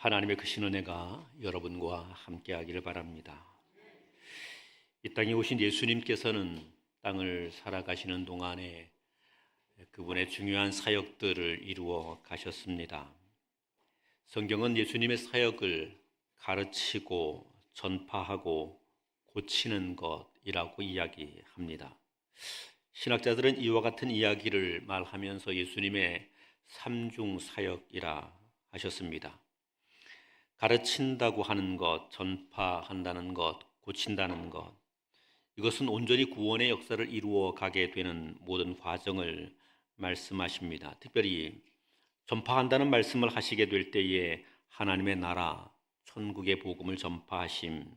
하나님의 크신 은혜가 여러분과 함께하기를 바랍니다. 이 땅에 오신 예수님께서는 땅을 살아가시는 동안에 그분의 중요한 사역들을 이루어 가셨습니다. 성경은 예수님의 사역을 가르치고 전파하고 고치는 것이라고 이야기합니다. 신학자들은 이와 같은 이야기를 말하면서 예수님의 삼중 사역이라 하셨습니다. 가르친다고 하는 것, 전파한다는 것, 고친다는 것, 이것은 온전히 구원의 역사를 이루어 가게 되는 모든 과정을 말씀하십니다. 특별히 전파한다는 말씀을 하시게 될 때에 하나님의 나라, 천국의 복음을 전파하심,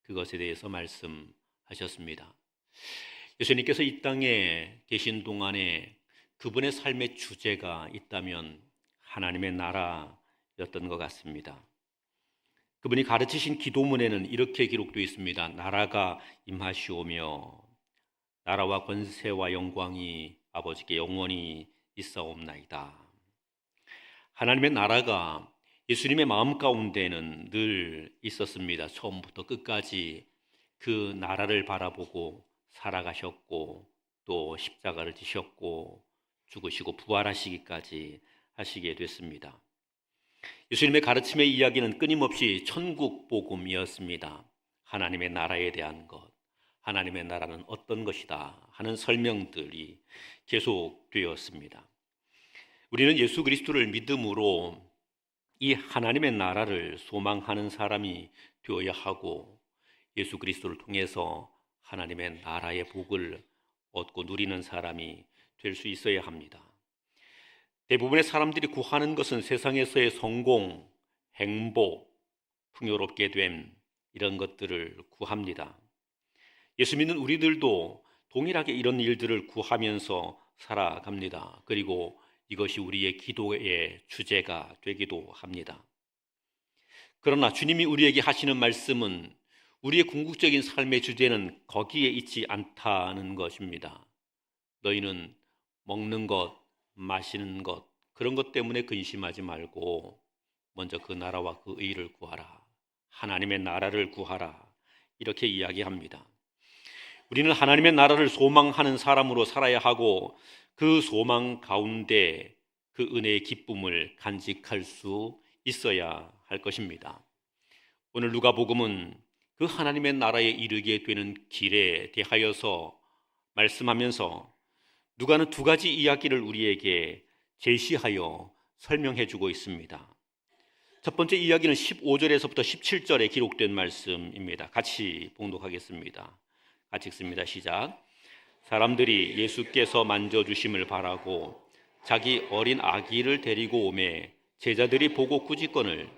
그것에 대해서 말씀하셨습니다. 예수님께서 이 땅에 계신 동안에 그분의 삶의 주제가 있다면 하나님의 나라였던 것 같습니다. 그분이 가르치신 기도문에는 이렇게 기록되어 있습니다. 나라가 임하시오며 나라와 권세와 영광이 아버지께 영원히 있사옵나이다. 하나님의 나라가 예수님의 마음 가운데는 늘 있었습니다. 처음부터 끝까지 그 나라를 바라보고 살아가셨고 또 십자가를 지셨고 죽으시고 부활하시기까지 하시게 됐습니다. 예수님의 가르침의 이야기는 끊임없이 천국 복음이었습니다. 하나님의 나라에 대한 것, 하나님의 나라는 어떤 것이다 하는 설명들이 계속되었습니다. 우리는 예수 그리스도를 믿음으로 이 하나님의 나라를 소망하는 사람이 되어야 하고 예수 그리스도를 통해서 하나님의 나라의 복을 얻고 누리는 사람이 될 수 있어야 합니다. 대부분의 사람들이 구하는 것은 세상에서의 성공, 행복, 풍요롭게 됨 이런 것들을 구합니다. 예수 믿는 우리들도 동일하게 이런 일들을 구하면서 살아갑니다. 그리고 이것이 우리의 기도의 주제가 되기도 합니다. 그러나 주님이 우리에게 하시는 말씀은 우리의 궁극적인 삶의 주제는 거기에 있지 않다는 것입니다. 너희는 먹는 것, 마시는 것, 그런 것 때문에 근심하지 말고 먼저 그 나라와 그 의를 구하라. 하나님의 나라를 구하라. 이렇게 이야기합니다. 우리는 하나님의 나라를 소망하는 사람으로 살아야 하고 그 소망 가운데 그 은혜의 기쁨을 간직할 수 있어야 할 것입니다. 오늘 누가복음은 그 하나님의 나라에 이르게 되는 길에 대하여서 말씀하면서 누가는 두 가지 이야기를 우리에게 제시하여 설명해 주고 있습니다. 첫 번째 이야기는 15절에서부터 17절에 기록된 말씀입니다. 같이 봉독하겠습니다. 같이 읽습니다. 시작. 사람들이 예수께서 만져주심을 바라고 자기 어린 아기를 데리고 오매 제자들이 보고 꾸짖거늘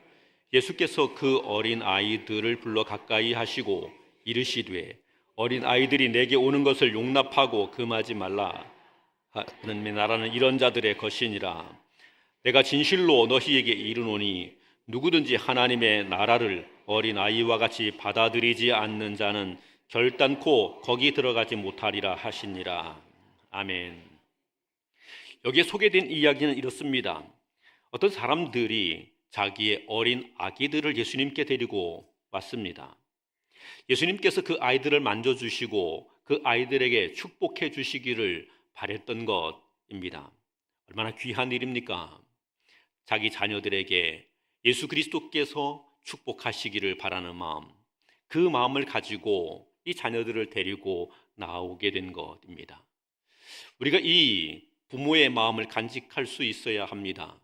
예수께서 그 어린 아이들을 불러 가까이 하시고 이르시되 어린 아이들이 내게 오는 것을 용납하고 금하지 말라. 하나님의 나라는 이런 자들의 것이니라. 내가 진실로 너희에게 이르노니 누구든지 하나님의 나라를 어린 아이와 같이 받아들이지 않는 자는 결단코 거기 들어가지 못하리라 하시니라. 아멘. 여기에 소개된 이야기는 이렇습니다. 어떤 사람들이 자기의 어린 아기들을 예수님께 데리고 왔습니다. 예수님께서 그 아이들을 만져주시고 그 아이들에게 축복해 주시기를 바랬던 것입니다. 얼마나 귀한 일입니까? 자기 자녀들에게 예수 그리스도께서 축복하시기를 바라는 마음, 그 마음을 가지고 이 자녀들을 데리고 나오게 된 것입니다. 우리가 이 부모의 마음을 간직할 수 있어야 합니다.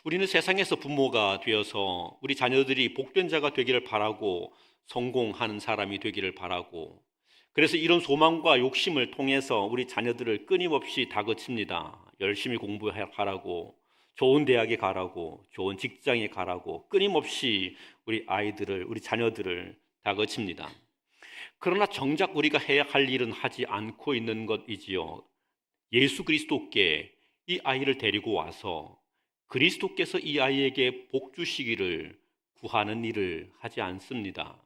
우리는 세상에서 부모가 되어서 우리 자녀들이 복된 자가 되기를 바라고 성공하는 사람이 되기를 바라고 그래서 이런 소망과 욕심을 통해서 우리 자녀들을 끊임없이 다그칩니다. 열심히 공부하라고, 좋은 대학에 가라고, 좋은 직장에 가라고 끊임없이 우리 아이들을, 우리 자녀들을 다그칩니다. 그러나 정작 우리가 해야 할 일은 하지 않고 있는 것이지요. 예수 그리스도께 이 아이를 데리고 와서 그리스도께서 이 아이에게 복 주시기를 구하는 일을 하지 않습니다.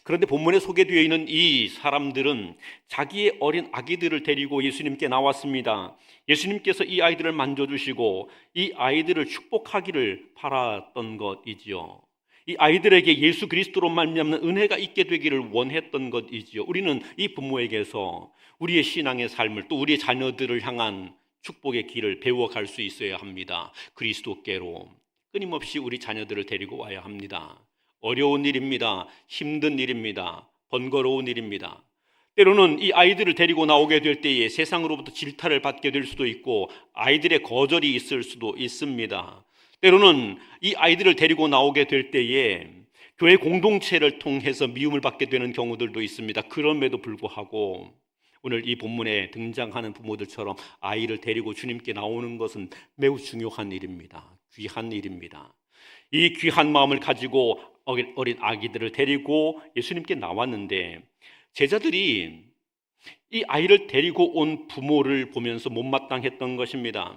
그런데 본문에 소개되어 있는 이 사람들은 자기의 어린 아기들을 데리고 예수님께 나왔습니다. 예수님께서 이 아이들을 만져주시고 이 아이들을 축복하기를 바랐던 것이지요. 이 아이들에게 예수 그리스도로 말미암는 은혜가 있게 되기를 원했던 것이지요. 우리는 이 부모에게서 우리의 신앙의 삶을, 또 우리의 자녀들을 향한 축복의 길을 배워갈 수 있어야 합니다. 그리스도께로 끊임없이 우리 자녀들을 데리고 와야 합니다. 어려운 일입니다. 힘든 일입니다. 번거로운 일입니다. 때로는 이 아이들을 데리고 나오게 될 때에 세상으로부터 질타를 받게 될 수도 있고 아이들의 거절이 있을 수도 있습니다. 때로는 이 아이들을 데리고 나오게 될 때에 교회 공동체를 통해서 미움을 받게 되는 경우들도 있습니다. 그럼에도 불구하고 오늘 이 본문에 등장하는 부모들처럼 아이를 데리고 주님께 나오는 것은 매우 중요한 일입니다. 귀한 일입니다. 이 귀한 마음을 가지고 어린 아기들을 데리고 예수님께 나왔는데 제자들이 이 아이를 데리고 온 부모를 보면서 못마땅했던 것입니다.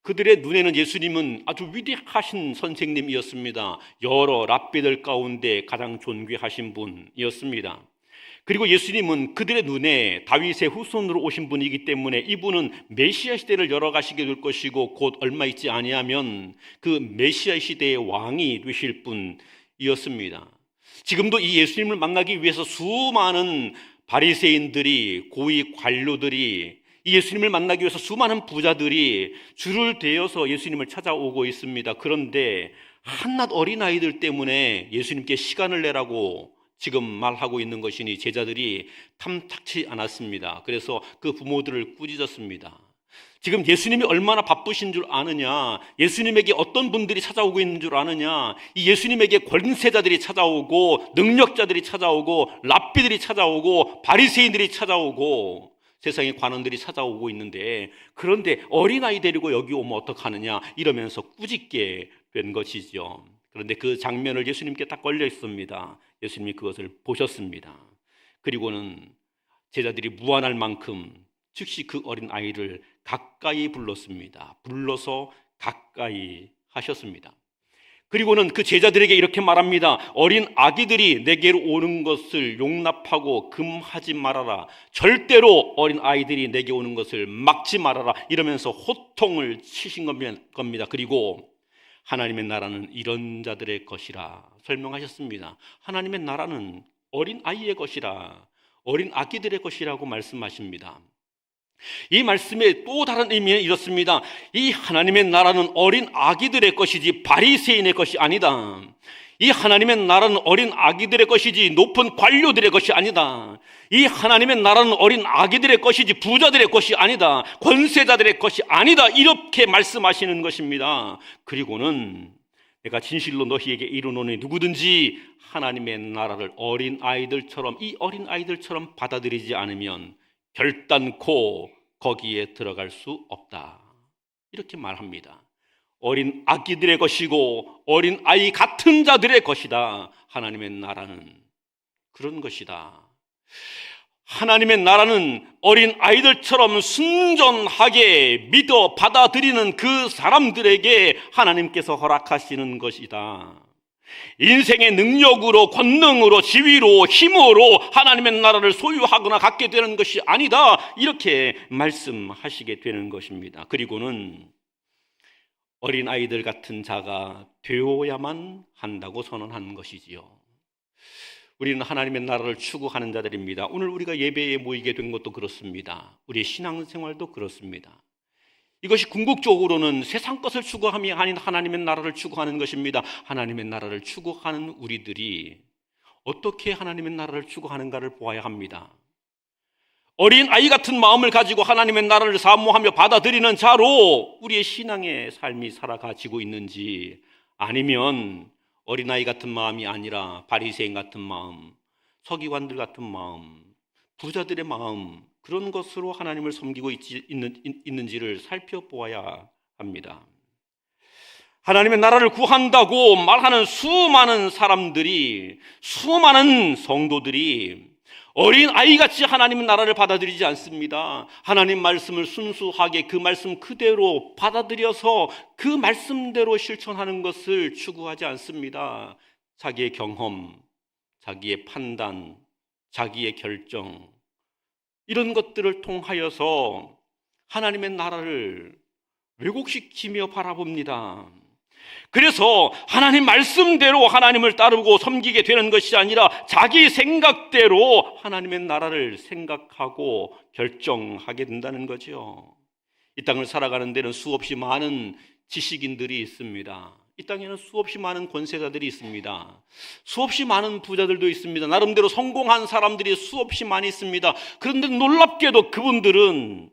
그들의 눈에는 예수님은 아주 위대하신 선생님이었습니다. 여러 랍비들 가운데 가장 존귀하신 분이었습니다. 그리고 예수님은 그들의 눈에 다윗의 후손으로 오신 분이기 때문에 이분은 메시아 시대를 열어가시게 될 것이고 곧 얼마 있지 아니하면 그 메시아 시대의 왕이 되실 분이었습니다. 지금도 이 예수님을 만나기 위해서 수많은 바리새인들이, 고위 관료들이, 이 예수님을 만나기 위해서 수많은 부자들이 줄을 대어서 예수님을 찾아오고 있습니다. 그런데 한낱 어린아이들 때문에 예수님께 시간을 내라고 지금 말하고 있는 것이니 제자들이 탐탁치 않았습니다. 그래서 그 부모들을 꾸짖었습니다. 지금 예수님이 얼마나 바쁘신 줄 아느냐, 예수님에게 어떤 분들이 찾아오고 있는 줄 아느냐, 이 예수님에게 권세자들이 찾아오고 능력자들이 찾아오고 랍비들이 찾아오고 바리새인들이 찾아오고 세상의 관원들이 찾아오고 있는데, 그런데 어린아이 데리고 여기 오면 어떡하느냐 이러면서 꾸짖게 된 것이죠. 그런데 그 장면을 예수님께 딱 걸려 있습니다. 예수님이 그것을 보셨습니다. 그리고는 제자들이 무안할 만큼 즉시 그 어린 아이를 가까이 불렀습니다. 불러서 가까이 하셨습니다. 그리고는 그 제자들에게 이렇게 말합니다. 어린 아기들이 내게로 오는 것을 용납하고 금하지 말아라. 절대로 어린 아이들이 내게 오는 것을 막지 말아라. 이러면서 호통을 치신 겁니다. 그리고 하나님의 나라는 이런 자들의 것이라 설명하셨습니다. 하나님의 나라는 어린 아이의 것이라, 어린 아기들의 것이라고 말씀하십니다. 이 말씀의 또 다른 의미는 이렇습니다. 이 하나님의 나라는 어린 아기들의 것이지 바리새인의 것이 아니다. 이 하나님의 나라는 어린 아기들의 것이지 높은 관료들의 것이 아니다. 이 하나님의 나라는 어린 아기들의 것이지 부자들의 것이 아니다. 권세자들의 것이 아니다. 이렇게 말씀하시는 것입니다. 그리고는 내가 진실로 너희에게 이르노니 누구든지 하나님의 나라를 어린 아이들처럼, 이 어린 아이들처럼 받아들이지 않으면 결단코 거기에 들어갈 수 없다. 이렇게 말합니다. 어린 아기들의 것이고 어린 아이 같은 자들의 것이다. 하나님의 나라는 그런 것이다. 하나님의 나라는 어린 아이들처럼 순전하게 믿어 받아들이는 그 사람들에게 하나님께서 허락하시는 것이다. 인생의 능력으로, 권능으로, 지위로, 힘으로 하나님의 나라를 소유하거나 갖게 되는 것이 아니다. 이렇게 말씀하시게 되는 것입니다. 그리고는 어린아이들 같은 자가 되어야만 한다고 선언한 것이지요. 우리는 하나님의 나라를 추구하는 자들입니다. 오늘 우리가 예배에 모이게 된 것도 그렇습니다. 우리의 신앙생활도 그렇습니다. 이것이 궁극적으로는 세상 것을 추구함이 아닌 하나님의 나라를 추구하는 것입니다. 하나님의 나라를 추구하는 우리들이 어떻게 하나님의 나라를 추구하는가를 보아야 합니다. 어린 아이 같은 마음을 가지고 하나님의 나라를 사모하며 받아들이는 자로 우리의 신앙의 삶이 살아가지고 있는지, 아니면 어린아이 같은 마음이 아니라 바리새인 같은 마음, 서기관들 같은 마음, 부자들의 마음, 그런 것으로 하나님을 섬기고 있는지를 살펴보아야 합니다. 하나님의 나라를 구한다고 말하는 수많은 사람들이, 수많은 성도들이 어린 아이같이 하나님의 나라를 받아들이지 않습니다. 하나님 말씀을 순수하게 그 말씀 그대로 받아들여서 그 말씀대로 실천하는 것을 추구하지 않습니다. 자기의 경험, 자기의 판단, 자기의 결정, 이런 것들을 통하여서 하나님의 나라를 왜곡시키며 바라봅니다. 그래서 하나님 말씀대로 하나님을 따르고 섬기게 되는 것이 아니라 자기 생각대로 하나님의 나라를 생각하고 결정하게 된다는 거죠. 이 땅을 살아가는 데는 수없이 많은 지식인들이 있습니다. 이 땅에는 수없이 많은 권세자들이 있습니다. 수없이 많은 부자들도 있습니다. 나름대로 성공한 사람들이 수없이 많이 있습니다. 그런데 놀랍게도 그분들은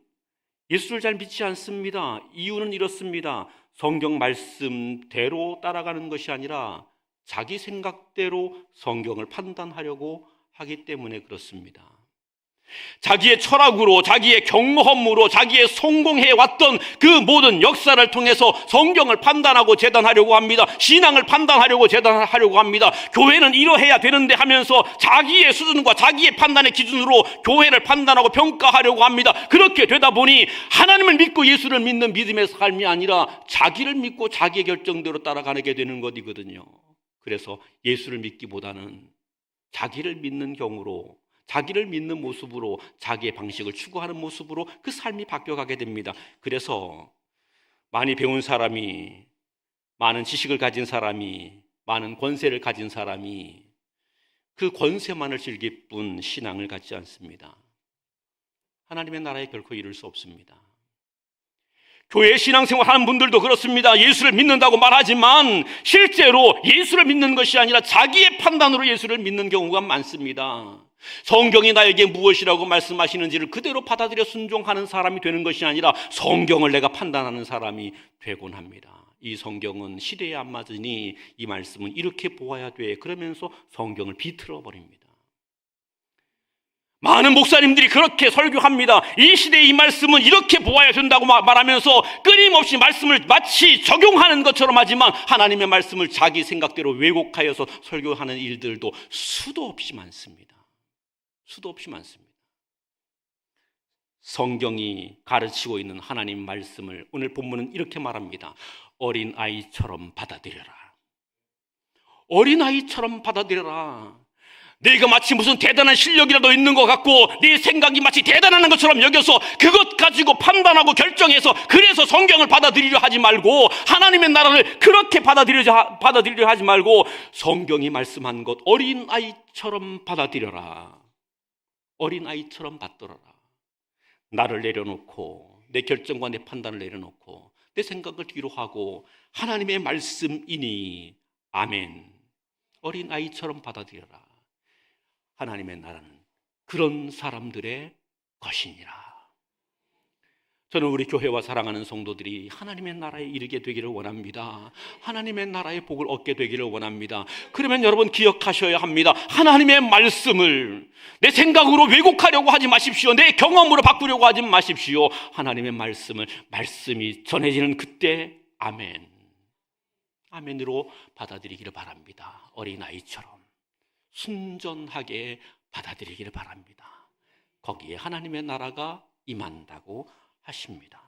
예수를 잘 믿지 않습니다. 이유는 이렇습니다. 성경 말씀대로 따라가는 것이 아니라 자기 생각대로 성경을 판단하려고 하기 때문에 그렇습니다. 자기의 철학으로, 자기의 경험으로, 자기의 성공해왔던 그 모든 역사를 통해서 성경을 판단하고 재단하려고 합니다. 신앙을 판단하려고 재단하려고 합니다. 교회는 이러해야 되는데 하면서 자기의 수준과 자기의 판단의 기준으로 교회를 판단하고 평가하려고 합니다. 그렇게 되다 보니 하나님을 믿고 예수를 믿는 믿음의 삶이 아니라 자기를 믿고 자기의 결정대로 따라가게 되는 것이거든요. 그래서 예수를 믿기보다는 자기를 믿는 경우로, 자기를 믿는 모습으로, 자기의 방식을 추구하는 모습으로 그 삶이 바뀌어가게 됩니다. 그래서 많이 배운 사람이, 많은 지식을 가진 사람이, 많은 권세를 가진 사람이 그 권세만을 즐길 뿐 신앙을 갖지 않습니다. 하나님의 나라에 결코 이룰 수 없습니다. 교회 신앙생활 하는 분들도 그렇습니다. 예수를 믿는다고 말하지만 실제로 예수를 믿는 것이 아니라 자기의 판단으로 예수를 믿는 경우가 많습니다. 성경이 나에게 무엇이라고 말씀하시는지를 그대로 받아들여 순종하는 사람이 되는 것이 아니라 성경을 내가 판단하는 사람이 되곤 합니다. 이 성경은 시대에 안 맞으니 이 말씀은 이렇게 보아야 돼, 그러면서 성경을 비틀어 버립니다. 많은 목사님들이 그렇게 설교합니다. 이 시대의 이 말씀은 이렇게 보아야 된다고 말하면서 끊임없이 말씀을 마치 적용하는 것처럼 하지만 하나님의 말씀을 자기 생각대로 왜곡하여서 설교하는 일들도 수도 없이 많습니다. 수도 없이 많습니다. 성경이 가르치고 있는 하나님 말씀을 오늘 본문은 이렇게 말합니다. 어린아이처럼 받아들여라. 어린아이처럼 받아들여라. 내가 마치 무슨 대단한 실력이라도 있는 것 같고 네 생각이 마치 대단한 것처럼 여겨서 그것 가지고 판단하고 결정해서 그래서 성경을 받아들이려 하지 말고, 하나님의 나라를 그렇게 받아들이려 하지 말고 성경이 말씀한 것 어린아이처럼 받아들여라. 어린아이처럼 받들어라. 나를 내려놓고, 내 결정과 내 판단을 내려놓고 내 생각을 뒤로 하고 하나님의 말씀이니 아멘, 어린아이처럼 받아들여라. 하나님의 나라는 그런 사람들의 것이니라. 저는 우리 교회와 사랑하는 성도들이 하나님의 나라에 이르게 되기를 원합니다. 하나님의 나라의 복을 얻게 되기를 원합니다. 그러면 여러분 기억하셔야 합니다. 하나님의 말씀을 내 생각으로 왜곡하려고 하지 마십시오. 내 경험으로 바꾸려고 하지 마십시오. 하나님의 말씀이 전해지는 그때 아멘, 아멘으로 받아들이기를 바랍니다. 어린아이처럼 순전하게 받아들이기를 바랍니다. 거기에 하나님의 나라가 임한다고 하십니다.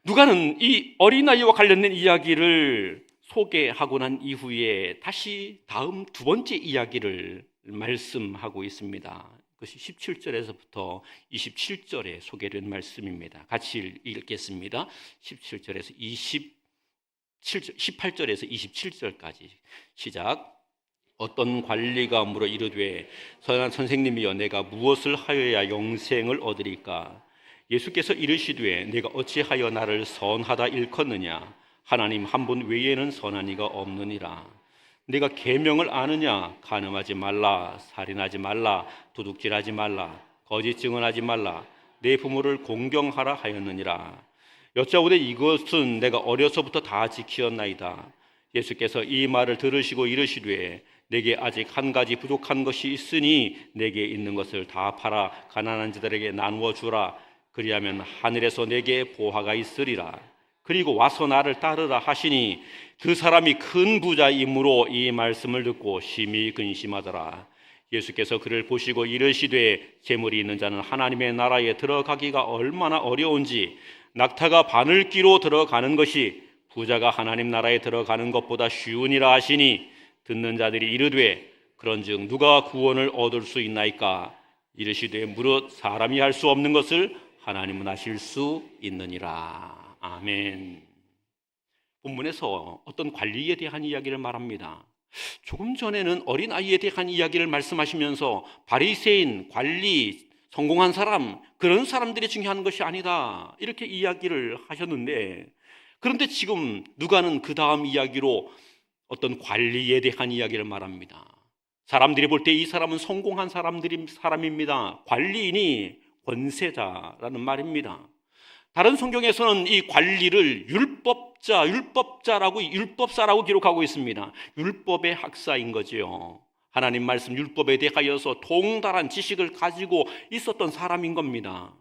누가는 이 어린아이와 관련된 이야기를 소개하고 난 이후에 다시 다음 두 번째 이야기를 말씀하고 있습니다. 그것이 17절에서부터 27절에 소개된 말씀입니다. 같이 읽겠습니다. 17절에서 18절에서 27절까지 시작. 어떤 관리가 물어 이르되 선한 선생님이여 내가 무엇을 하여야 영생을 얻으리까? 예수께서 이르시되 내가 어찌하여 나를 선하다 일컫느냐? 하나님 한 분 외에는 선한 이가 없느니라. 네가 계명을 아느냐? 간음하지 말라, 살인하지 말라, 도둑질하지 말라, 거짓 증언하지 말라, 내 부모를 공경하라 하였느니라. 여짜오되 이것은 내가 어려서부터 다 지키었나이다. 예수께서 이 말을 들으시고 이르시되 내게 아직 한 가지 부족한 것이 있으니 내게 있는 것을 다 팔아 가난한 자들에게 나누어 주라. 그리하면 하늘에서 내게 보화가 있으리라. 그리고 와서 나를 따르라 하시니 그 사람이 큰 부자이므로 이 말씀을 듣고 심히 근심하더라. 예수께서 그를 보시고 이르시되 재물이 있는 자는 하나님의 나라에 들어가기가 얼마나 어려운지 낙타가 바늘귀로 들어가는 것이 부자가 하나님 나라에 들어가는 것보다 쉬우니라 하시니 듣는 자들이 이르되 그런즉 누가 구원을 얻을 수 있나이까? 이르시되 무릇 사람이 할 수 없는 것을 하나님은 하실 수 있느니라. 아멘. 본문에서 어떤 관리에 대한 이야기를 말합니다. 조금 전에는 어린아이에 대한 이야기를 말씀하시면서 바리새인, 관리, 성공한 사람, 그런 사람들이 중요한 것이 아니다, 이렇게 이야기를 하셨는데, 그런데 지금 누가는 그 다음 이야기로 어떤 관리에 대한 이야기를 말합니다. 사람들이 볼 때 이 사람은 성공한 사람입니다. 관리인이 권세자라는 말입니다. 다른 성경에서는 이 관리를 율법사라고 기록하고 있습니다. 율법의 학사인 거지요. 하나님 말씀 율법에 대하여서 통달한 지식을 가지고 있었던 사람인 겁니다.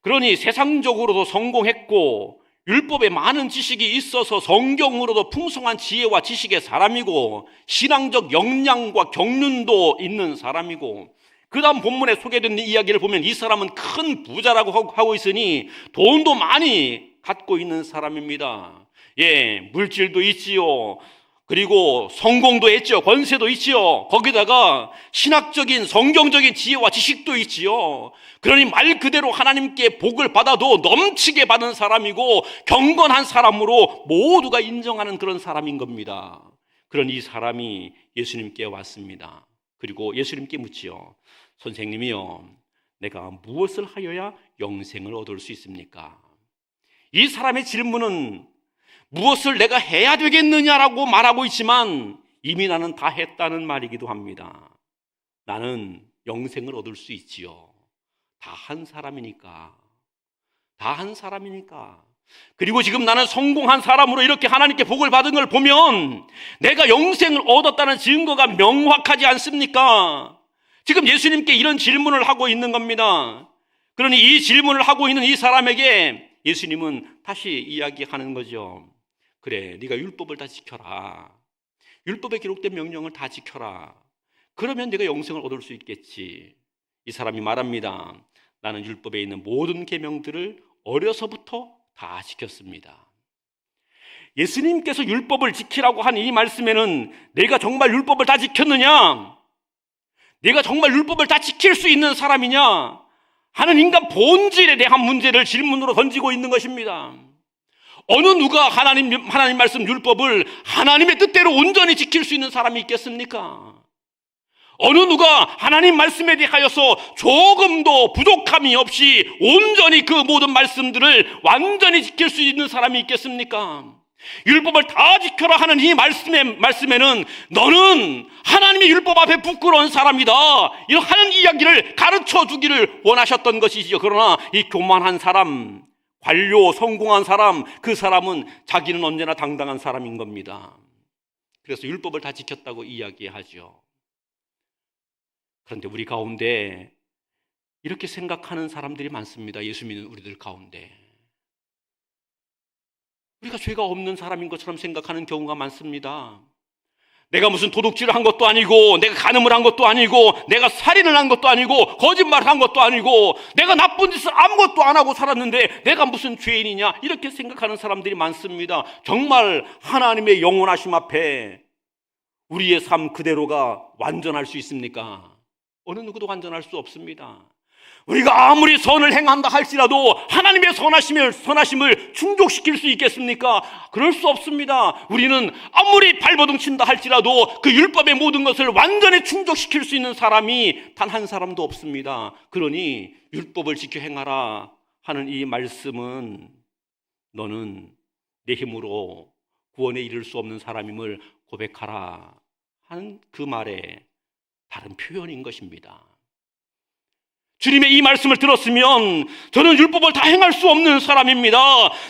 그러니 세상적으로도 성공했고 율법에 많은 지식이 있어서 성경으로도 풍성한 지혜와 지식의 사람이고 신앙적 역량과 경륜도 있는 사람이고, 그 다음 본문에 소개된 이야기를 보면 이 사람은 큰 부자라고 하고 있으니 돈도 많이 갖고 있는 사람입니다. 물질도 있지요. 그리고 성공도 했죠. 권세도 있지요. 거기다가 신학적인 성경적인 지혜와 지식도 있지요. 그러니 말 그대로 하나님께 복을 받아도 넘치게 받은 사람이고 경건한 사람으로 모두가 인정하는 그런 사람인 겁니다. 그런 이 사람이 예수님께 왔습니다. 그리고 예수님께 묻지요. 선생님이요, 내가 무엇을 하여야 영생을 얻을 수 있습니까? 이 사람의 질문은 무엇을 내가 해야 되겠느냐라고 말하고 있지만 이미 나는 다 했다는 말이기도 합니다. 나는 영생을 얻을 수 있지요. 다 한 사람이니까. 그리고 지금 나는 성공한 사람으로 이렇게 하나님께 복을 받은 걸 보면 내가 영생을 얻었다는 증거가 명확하지 않습니까? 지금 예수님께 이런 질문을 하고 있는 겁니다. 그러니 이 질문을 하고 있는 이 사람에게 예수님은 다시 이야기하는 거죠. 그래, 네가 율법을 다 지켜라. 율법에 기록된 명령을 다 지켜라. 그러면 네가 영생을 얻을 수 있겠지. 이 사람이 말합니다. 나는 율법에 있는 모든 계명들을 어려서부터 다 지켰습니다. 예수님께서 율법을 지키라고 한 이 말씀에는 내가 정말 율법을 다 지켰느냐, 내가 정말 율법을 다 지킬 수 있는 사람이냐 하는 인간 본질에 대한 문제를 질문으로 던지고 있는 것입니다. 어느 누가 하나님 말씀 율법을 하나님의 뜻대로 온전히 지킬 수 있는 사람이 있겠습니까? 어느 누가 하나님 말씀에 대하여서 조금도 부족함이 없이 온전히 그 모든 말씀들을 완전히 지킬 수 있는 사람이 있겠습니까? 율법을 다 지켜라 하는 이 말씀에는 너는 하나님의 율법 앞에 부끄러운 사람이다, 이런 하는 이야기를 가르쳐 주기를 원하셨던 것이지요. 그러나 이 교만한 사람, 관료, 성공한 사람, 그 사람은 자기는 언제나 당당한 사람인 겁니다. 그래서 율법을 다 지켰다고 이야기하죠. 그런데 우리 가운데 이렇게 생각하는 사람들이 많습니다. 예수 믿는 우리들 가운데 우리가 죄가 없는 사람인 것처럼 생각하는 경우가 많습니다. 내가 무슨 도둑질을 한 것도 아니고, 내가 간음을 한 것도 아니고, 내가 살인을 한 것도 아니고, 거짓말을 한 것도 아니고, 내가 나쁜 짓을 아무것도 안 하고 살았는데 내가 무슨 죄인이냐, 이렇게 생각하는 사람들이 많습니다. 정말 하나님의 영원하심 앞에 우리의 삶 그대로가 완전할 수 있습니까? 어느 누구도 완전할 수 없습니다. 우리가 아무리 선을 행한다 할지라도 하나님의 선하심을 충족시킬 수 있겠습니까? 그럴 수 없습니다. 우리는 아무리 발버둥 친다 할지라도 그 율법의 모든 것을 완전히 충족시킬 수 있는 사람이 단 한 사람도 없습니다. 그러니 율법을 지켜 행하라 하는 이 말씀은 너는 내 힘으로 구원에 이를 수 없는 사람임을 고백하라 하는 그 말의 다른 표현인 것입니다. 주님의 이 말씀을 들었으면 저는 율법을 다 행할 수 없는 사람입니다.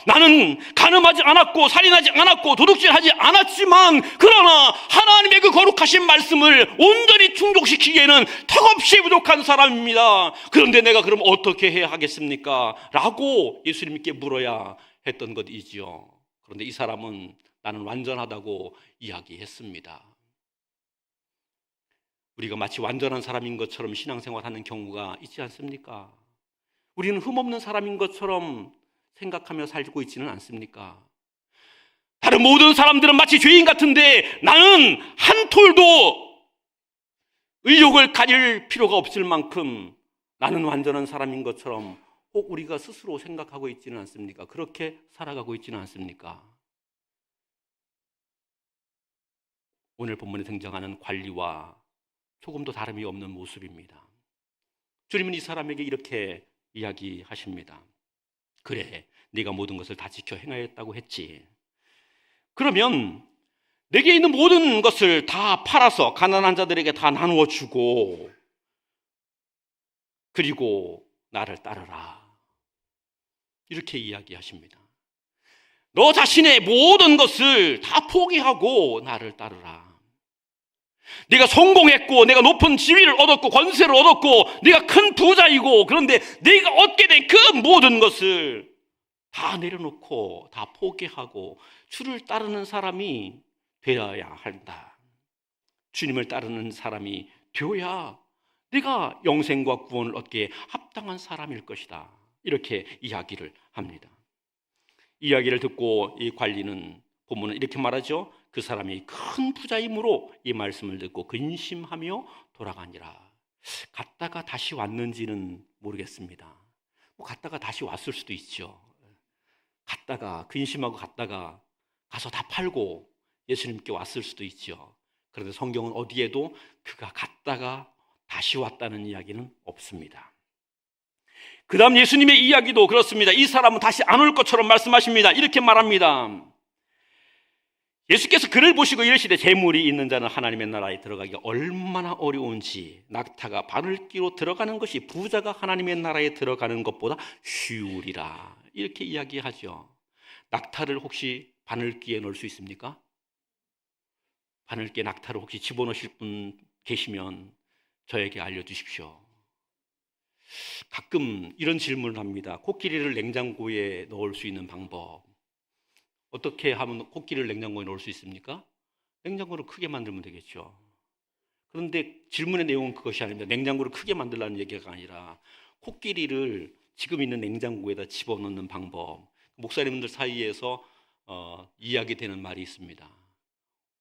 나는 간음하지 않았고 살인하지 않았고 도둑질하지 않았지만 그러나 하나님의 그 거룩하신 말씀을 온전히 충족시키기에는 턱없이 부족한 사람입니다. 그런데 내가 그럼 어떻게 해야 하겠습니까? 라고 예수님께 물어야 했던 것이지요. 그런데 이 사람은 나는 완전하다고 이야기했습니다. 우리가 마치 완전한 사람인 것처럼 신앙생활하는 경우가 있지 않습니까? 우리는 흠없는 사람인 것처럼 생각하며 살고 있지는 않습니까? 다른 모든 사람들은 마치 죄인 같은데 나는 한 톨도 의욕을 가질 필요가 없을 만큼 나는 완전한 사람인 것처럼 혹 우리가 스스로 생각하고 있지는 않습니까? 그렇게 살아가고 있지는 않습니까? 오늘 본문에 등장하는 관리와 조금도 다름이 없는 모습입니다. 주님은 이 사람에게 이렇게 이야기하십니다. 그래, 네가 모든 것을 다 지켜 행하였다고 했지. 그러면 내게 있는 모든 것을 다 팔아서 가난한 자들에게 다 나누어 주고 그리고 나를 따르라. 이렇게 이야기하십니다. 너 자신의 모든 것을 다 포기하고 나를 따르라. 네가 성공했고 내가 높은 지위를 얻었고 권세를 얻었고 네가 큰 부자이고 그런데 네가 얻게 된 그 모든 것을 다 내려놓고 다 포기하고 주를 따르는 사람이 되어야 한다. 주님을 따르는 사람이 되어야 네가 영생과 구원을 얻기에 합당한 사람일 것이다. 이렇게 이야기를 합니다. 이야기를 듣고 이 관리는 본문은 이렇게 말하죠. 그 사람이 큰 부자이므로 이 말씀을 듣고 근심하며 돌아가니라. 갔다가 다시 왔는지는 모르겠습니다. 갔다가 다시 왔을 수도 있죠. 갔다가 근심하고 갔다가 가서 다 팔고 예수님께 왔을 수도 있죠. 그런데 성경은 어디에도 그가 갔다가 다시 왔다는 이야기는 없습니다. 그 다음 예수님의 이야기도 그렇습니다. 이 사람은 다시 안 올 것처럼 말씀하십니다. 이렇게 말합니다. 예수께서 그를 보시고 이르시되 재물이 있는 자는 하나님의 나라에 들어가기가 얼마나 어려운지 낙타가 바늘귀로 들어가는 것이 부자가 하나님의 나라에 들어가는 것보다 쉬우리라. 이렇게 이야기하죠. 낙타를 혹시 바늘귀에 넣을 수 있습니까? 바늘귀에 낙타를 혹시 집어넣으실 분 계시면 저에게 알려주십시오. 가끔 이런 질문을 합니다. 코끼리를 냉장고에 넣을 수 있는 방법. 어떻게 하면 코끼리를 냉장고에 넣을 수 있습니까? 냉장고를 크게 만들면 되겠죠. 그런데 질문의 내용은 그것이 아닙니다. 냉장고를 크게 만들라는 얘기가 아니라 코끼리를 지금 있는 냉장고에다 집어넣는 방법. 목사님들 사이에서 이야기되는 말이 있습니다.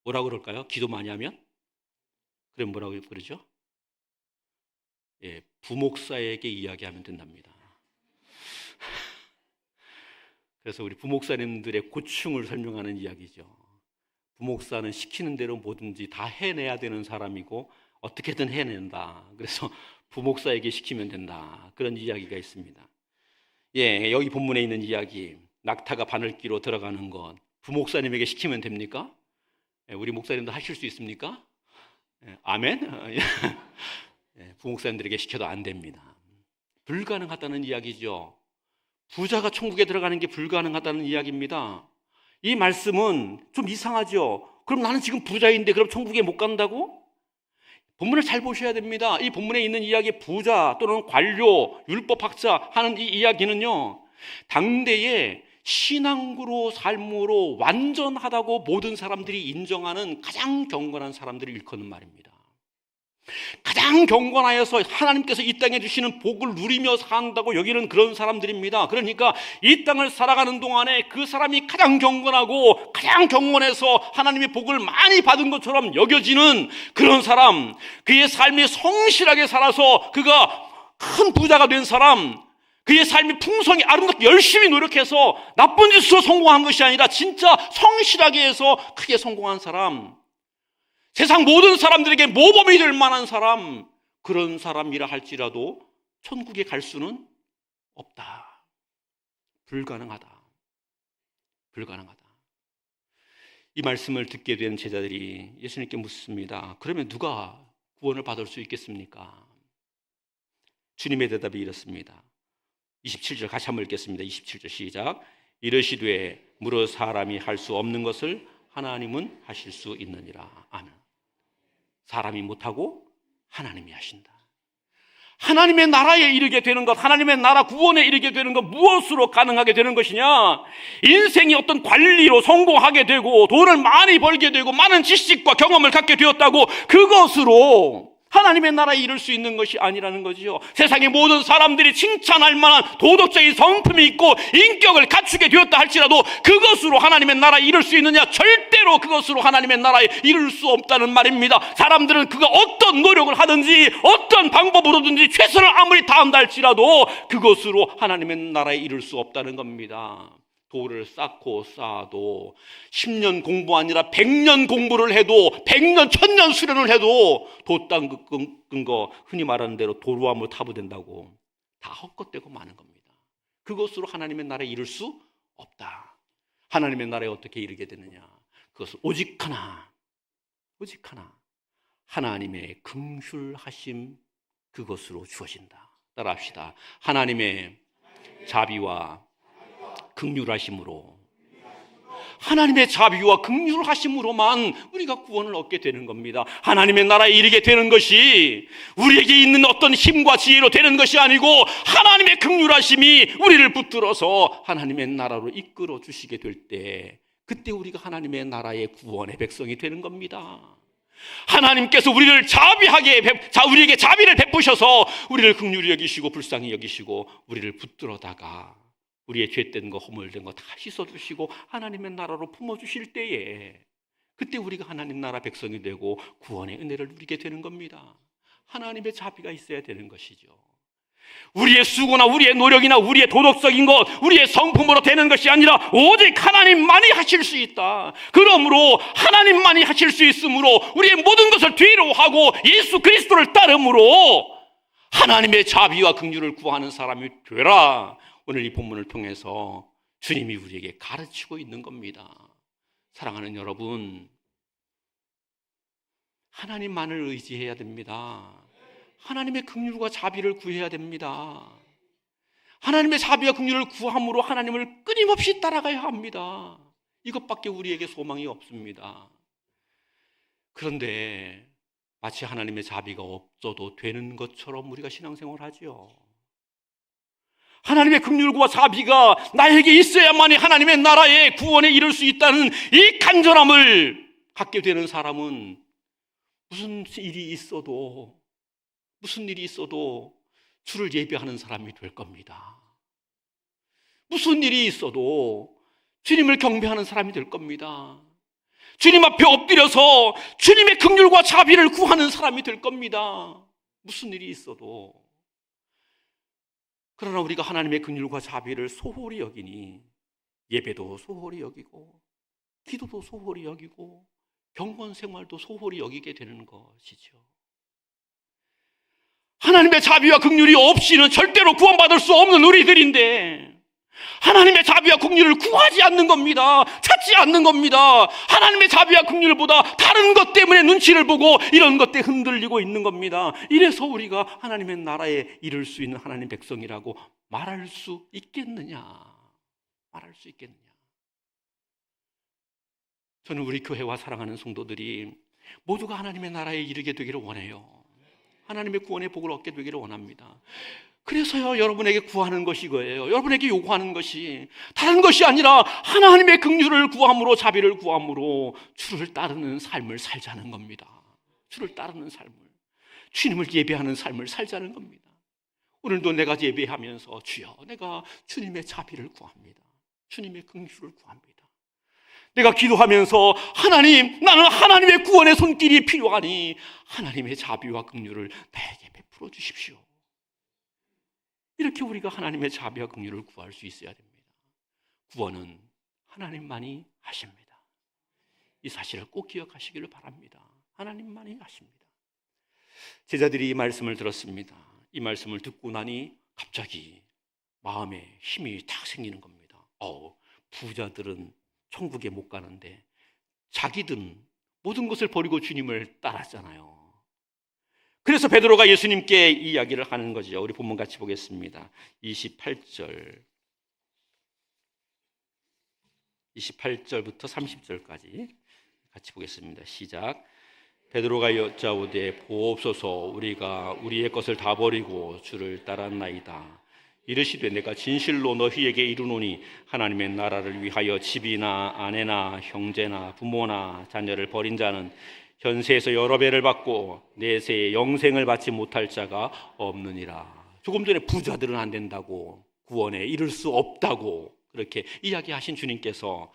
뭐라고 그럴까요? 기도 많이 하면? 그럼 뭐라고 그러죠? 예, 부목사에게 이야기하면 된답니다. 그래서 우리 부목사님들의 고충을 설명하는 이야기죠. 부목사는 시키는 대로 뭐든지 다 해내야 되는 사람이고 어떻게든 해낸다. 그래서 부목사에게 시키면 된다. 그런 이야기가 있습니다. 예, 여기 본문에 있는 이야기, 낙타가 바늘귀로 들어가는 것, 부목사님에게 시키면 됩니까? 예, 우리 목사님도 하실 수 있습니까? 예, 아멘? 예, 부목사님들에게 시켜도 안 됩니다. 불가능하다는 이야기죠. 부자가 천국에 들어가는 게 불가능하다는 이야기입니다. 이 말씀은 좀 이상하죠. 그럼 나는 지금 부자인데 그럼 천국에 못 간다고? 본문을 잘 보셔야 됩니다. 이 본문에 있는 이야기 부자 또는 관료, 율법학자 하는 이 이야기는요, 당대의 신앙으로 삶으로 완전하다고 모든 사람들이 인정하는 가장 경건한 사람들을 일컫는 말입니다. 가장 경건하여서 하나님께서 이 땅에 주시는 복을 누리며 산다고 여기는 그런 사람들입니다. 그러니까 이 땅을 살아가는 동안에 그 사람이 가장 경건하고 가장 경건해서 하나님의 복을 많이 받은 것처럼 여겨지는 그런 사람, 그의 삶이 성실하게 살아서 그가 큰 부자가 된 사람, 그의 삶이 풍성히 아름답게 열심히 노력해서 나쁜 짓으로 성공한 것이 아니라 진짜 성실하게 해서 크게 성공한 사람, 세상 모든 사람들에게 모범이 될 만한 사람, 그런 사람이라 할지라도 천국에 갈 수는 없다. 불가능하다. 불가능하다. 이 말씀을 듣게 된 제자들이 예수님께 묻습니다. 그러면 누가 구원을 받을 수 있겠습니까? 주님의 대답이 이렇습니다. 27절 같이 한번 읽겠습니다. 27절 시작. 이르시되 무릇 사람이 할 수 없는 것을 하나님은 하실 수 있느니라. 아멘. 사람이 못하고 하나님이 하신다. 하나님의 나라에 이르게 되는 것, 하나님의 나라 구원에 이르게 되는 것, 무엇으로 가능하게 되는 것이냐? 인생이 어떤 관리로 성공하게 되고 돈을 많이 벌게 되고 많은 지식과 경험을 갖게 되었다고 그것으로 하나님의 나라에 이룰 수 있는 것이 아니라는 거죠. 세상의 모든 사람들이 칭찬할 만한 도덕적인 성품이 있고 인격을 갖추게 되었다 할지라도 그것으로 하나님의 나라에 이룰 수 있느냐? 절대로 그것으로 하나님의 나라에 이룰 수 없다는 말입니다. 사람들은 그가 어떤 노력을 하든지 어떤 방법으로든지 최선을 아무리 다한다 할지라도 그것으로 하나님의 나라에 이룰 수 없다는 겁니다. 돌을 쌓고 쌓아도 10년 공부 아니라 100년 공부를 해도 100년 1000년 수련을 해도 돛 닦은 거 흔히 말하는 대로 도루함을 타부된다고 다 헛것되고 마는 겁니다. 그것으로 하나님의 나라에 이룰 수 없다. 하나님의 나라에 어떻게 이르게 되느냐? 그것은 오직 하나 하나님의 긍휼하심 그것으로 주어진다. 따라합시다. 하나님의 자비와 긍휼하심으로, 하나님의 자비와 긍휼하심으로만 우리가 구원을 얻게 되는 겁니다. 하나님의 나라에 이르게 되는 것이 우리에게 있는 어떤 힘과 지혜로 되는 것이 아니고 하나님의 긍휼하심이 우리를 붙들어서 하나님의 나라로 이끌어 주시게 될 때, 그때 우리가 하나님의 나라의 구원의 백성이 되는 겁니다. 하나님께서 우리를 우리에게 자비를 베푸셔서 우리를 긍휼히 여기시고 불쌍히 여기시고 우리를 붙들어다가 우리의 죄된 거 허물된 거 다 씻어주시고 하나님의 나라로 품어주실 때에, 그때 우리가 하나님 나라 백성이 되고 구원의 은혜를 누리게 되는 겁니다. 하나님의 자비가 있어야 되는 것이죠. 우리의 수고나 우리의 노력이나 우리의 도덕적인 것, 우리의 성품으로 되는 것이 아니라 오직 하나님만이 하실 수 있다. 그러므로 하나님만이 하실 수 있으므로 우리의 모든 것을 뒤로 하고 예수 그리스도를 따름으로 하나님의 자비와 긍휼을 구하는 사람이 되라. 오늘 이 본문을 통해서 주님이 우리에게 가르치고 있는 겁니다. 사랑하는 여러분, 하나님만을 의지해야 됩니다. 하나님의 긍휼과 자비를 구해야 됩니다. 하나님의 자비와 긍휼을 구함으로 하나님을 끊임없이 따라가야 합니다. 이것밖에 우리에게 소망이 없습니다. 그런데 마치 하나님의 자비가 없어도 되는 것처럼 우리가 신앙생활을 하죠. 하나님의 긍휼과 자비가 나에게 있어야만이 하나님의 나라의 구원에 이룰 수 있다는 이 간절함을 갖게 되는 사람은 무슨 일이 있어도 주를 예배하는 사람이 될 겁니다. 무슨 일이 있어도 주님을 경배하는 사람이 될 겁니다. 주님 앞에 엎드려서 주님의 긍휼과 자비를 구하는 사람이 될 겁니다. 무슨 일이 있어도. 그러나 우리가 하나님의 긍휼과 자비를 소홀히 여기니 예배도 소홀히 여기고 기도도 소홀히 여기고 경건 생활도 소홀히 여기게 되는 것이죠. 하나님의 자비와 긍휼이 없이는 절대로 구원받을 수 없는 우리들인데 하나님의 자비와 긍휼을 구하지 않는 겁니다. 찾지 않는 겁니다. 하나님의 자비와 긍휼보다 다른 것 때문에 눈치를 보고 이런 것 때문에 흔들리고 있는 겁니다. 이래서 우리가 하나님의 나라에 이룰 수 있는 하나님 백성이라고 말할 수 있겠느냐? 저는 우리 교회와 사랑하는 성도들이 모두가 하나님의 나라에 이르게 되기를 원해요. 하나님의 구원의 복을 얻게 되기를 원합니다. 그래서요, 여러분에게 구하는 것이 이거예요. 여러분에게 요구하는 것이 다른 것이 아니라 하나님의 긍휼을 구함으로, 자비를 구함으로 주를 따르는 삶을 살자는 겁니다. 주를 따르는 삶을, 주님을 예배하는 삶을 살자는 겁니다. 오늘도 내가 예배하면서 주여, 내가 주님의 자비를 구합니다. 주님의 긍휼을 구합니다. 내가 기도하면서 하나님, 나는 하나님의 구원의 손길이 필요하니 하나님의 자비와 긍휼을 나에게 베풀어 주십시오. 이렇게 우리가 하나님의 자비와 긍휼을 구할 수 있어야 됩니다. 구원은 하나님만이 하십니다. 이 사실을 꼭 기억하시기를 바랍니다. 하나님만이 하십니다. 제자들이 이 말씀을 들었습니다. 이 말씀을 듣고 나니 갑자기 마음에 힘이 탁 생기는 겁니다. 부자들은 천국에 못 가는데 자기들은 모든 것을 버리고 주님을 따랐잖아요. 그래서 베드로가 예수님께 이 이야기를 하는 거죠. 우리 본문 같이 보겠습니다. 28절부터 30절까지 같이 보겠습니다. 시작. 베드로가 여짜오되 보옵소서, 우리가 우리의 것을 다 버리고 주를 따랐나이다. 이르시되 내가 진실로 너희에게 이르노니 하나님의 나라를 위하여 집이나 아내나 형제나 부모나 자녀를 버린 자는 현세에서 여러 배를 받고 내세에 영생을 받지 못할 자가 없느니라. 조금 전에 부자들은 안 된다고, 구원에 이를 수 없다고 그렇게 이야기하신 주님께서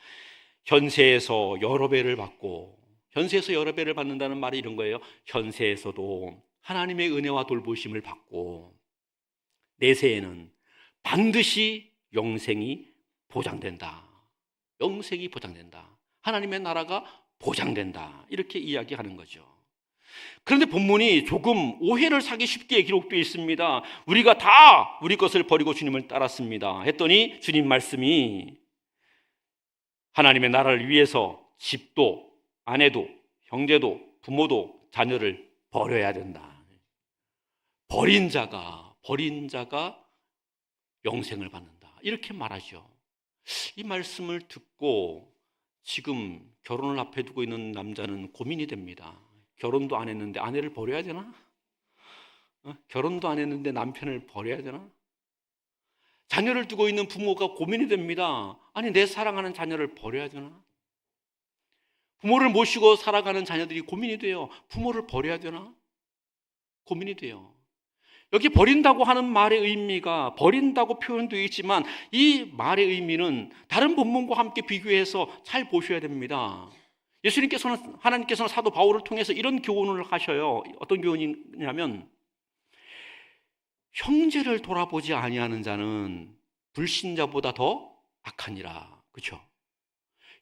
현세에서 여러 배를 받고, 현세에서 여러 배를 받는다는 말이 이런 거예요. 현세에서도 하나님의 은혜와 돌보심을 받고 내세에는 반드시 영생이 보장된다. 영생이 보장된다. 하나님의 나라가 보장된다. 이렇게 이야기하는 거죠. 그런데 본문이 조금 오해를 사기 쉽게 기록되어 있습니다. 우리가 다 우리 것을 버리고 주님을 따랐습니다 했더니 주님 말씀이 하나님의 나라를 위해서 집도, 아내도, 형제도, 부모도, 자녀를 버려야 된다. 버린 자가 영생을 받는다. 이렇게 말하죠. 이 말씀을 듣고 지금 결혼을 앞에 두고 있는 남자는 고민이 됩니다. 결혼도 안 했는데 아내를 버려야 되나? 결혼도 안 했는데 남편을 버려야 되나? 자녀를 두고 있는 부모가 고민이 됩니다. 아니, 내 사랑하는 자녀를 버려야 되나? 부모를 모시고 살아가는 자녀들이 고민이 돼요. 부모를 버려야 되나? 고민이 돼요. 여기 버린다고 하는 말의 의미가 버린다고 표현되어 있지만 이 말의 의미는 다른 본문과 함께 비교해서 잘 보셔야 됩니다. 하나님께서는 사도 바울을 통해서 이런 교훈을 하셔요. 어떤 교훈이냐면 형제를 돌아보지 아니하는 자는 불신자보다 더 악하니라. 그렇죠?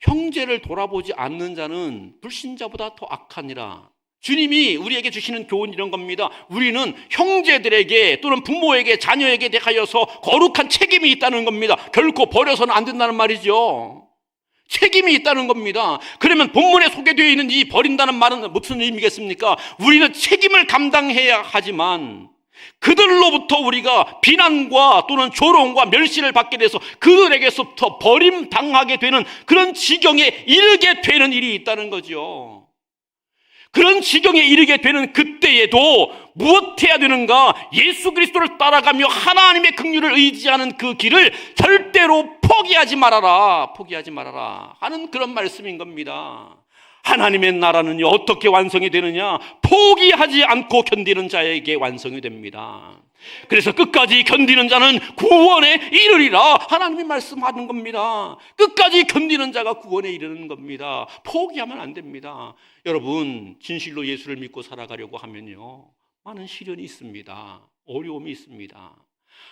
형제를 돌아보지 않는 자는 불신자보다 더 악하니라. 주님이 우리에게 주시는 교훈이 이런 겁니다. 우리는 형제들에게 또는 부모에게, 자녀에게 대하여서 거룩한 책임이 있다는 겁니다. 결코 버려서는 안 된다는 말이죠. 책임이 있다는 겁니다. 그러면 본문에 소개되어 있는 이 버린다는 말은 무슨 의미겠습니까? 우리는 책임을 감당해야 하지만 그들로부터 우리가 비난과 또는 조롱과 멸시를 받게 돼서 그들에게서부터 버림당하게 되는 그런 지경에 이르게 되는 일이 있다는 거죠. 그런 지경에 이르게 되는 그때에도 무엇해야 되는가? 예수 그리스도를 따라가며 하나님의 긍휼을 의지하는 그 길을 절대로 포기하지 말아라 하는 그런 말씀인 겁니다. 하나님의 나라는 어떻게 완성이 되느냐? 포기하지 않고 견디는 자에게 완성이 됩니다. 그래서 끝까지 견디는 자는 구원에 이르리라 하나님이 말씀하는 겁니다. 끝까지 견디는 자가 구원에 이르는 겁니다. 포기하면 안 됩니다. 여러분, 진실로 예수를 믿고 살아가려고 하면요, 많은 시련이 있습니다. 어려움이 있습니다.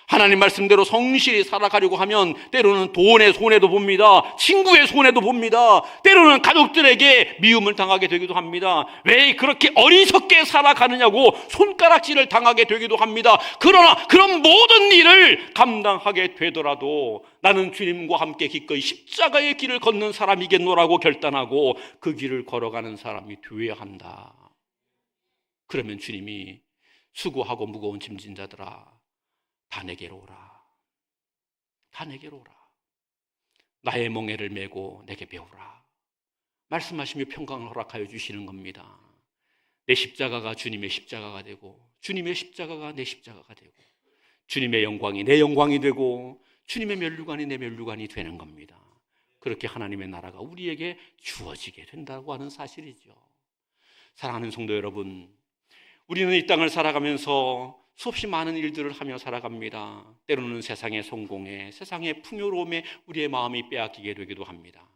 하나님 말씀대로 성실히 살아가려고 하면 때로는 돈의 손해도 봅니다. 친구의 손해도 봅니다. 때로는 가족들에게 미움을 당하게 되기도 합니다. 왜 그렇게 어리석게 살아가느냐고 손가락질을 당하게 되기도 합니다. 그러나 그런 모든 일을 감당하게 되더라도 나는 주님과 함께 기꺼이 십자가의 길을 걷는 사람이겠노라고 결단하고 그 길을 걸어가는 사람이 되어야 한다. 그러면 주님이 수고하고 무거운 짐진 자들아, 다 내게로 오라. 다 내게로 오라. 나의 멍에를 메고 내게 배우라. 말씀하시며 평강을 허락하여 주시는 겁니다. 내 십자가가 주님의 십자가가 되고 주님의 십자가가 내 십자가가 되고 주님의 영광이 내 영광이 되고 주님의 면류관이 내 면류관이 되는 겁니다. 그렇게 하나님의 나라가 우리에게 주어지게 된다고 하는 사실이죠. 사랑하는 성도 여러분, 우리는 이 땅을 살아가면서 수없이 많은 일들을 하며 살아갑니다. 때로는 세상의 성공에, 세상의 풍요로움에 우리의 마음이 빼앗기게 되기도 합니다.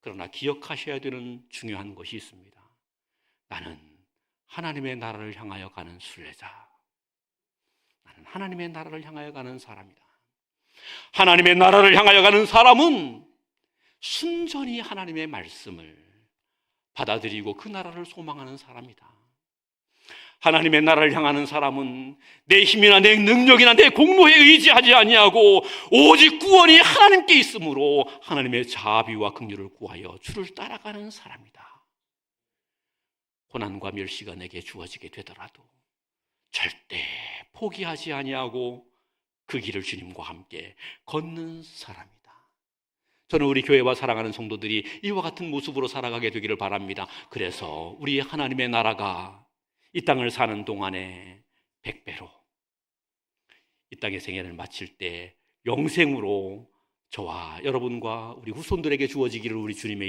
그러나 기억하셔야 되는 중요한 것이 있습니다. 나는 하나님의 나라를 향하여 가는 순례자. 나는 하나님의 나라를 향하여 가는 사람이다. 하나님의 나라를 향하여 가는 사람은 순전히 하나님의 말씀을 받아들이고 그 나라를 소망하는 사람이다. 하나님의 나라를 향하는 사람은 내 힘이나 내 능력이나 내 공로에 의지하지 아니하고 오직 구원이 하나님께 있으므로 하나님의 자비와 긍휼을 구하여 주를 따라가는 사람이다. 고난과 멸시가 내게 주어지게 되더라도 절대 포기하지 아니하고 그 길을 주님과 함께 걷는 사람이다. 저는 우리 교회와 사랑하는 성도들이 이와 같은 모습으로 살아가게 되기를 바랍니다. 그래서 우리 하나님의 나라가 이 땅을 사는 동안에 100배로 이 땅의 생애를 마칠 때 영생으로 저와 여러분과 우리 후손들에게 주어지기를 우리 주님의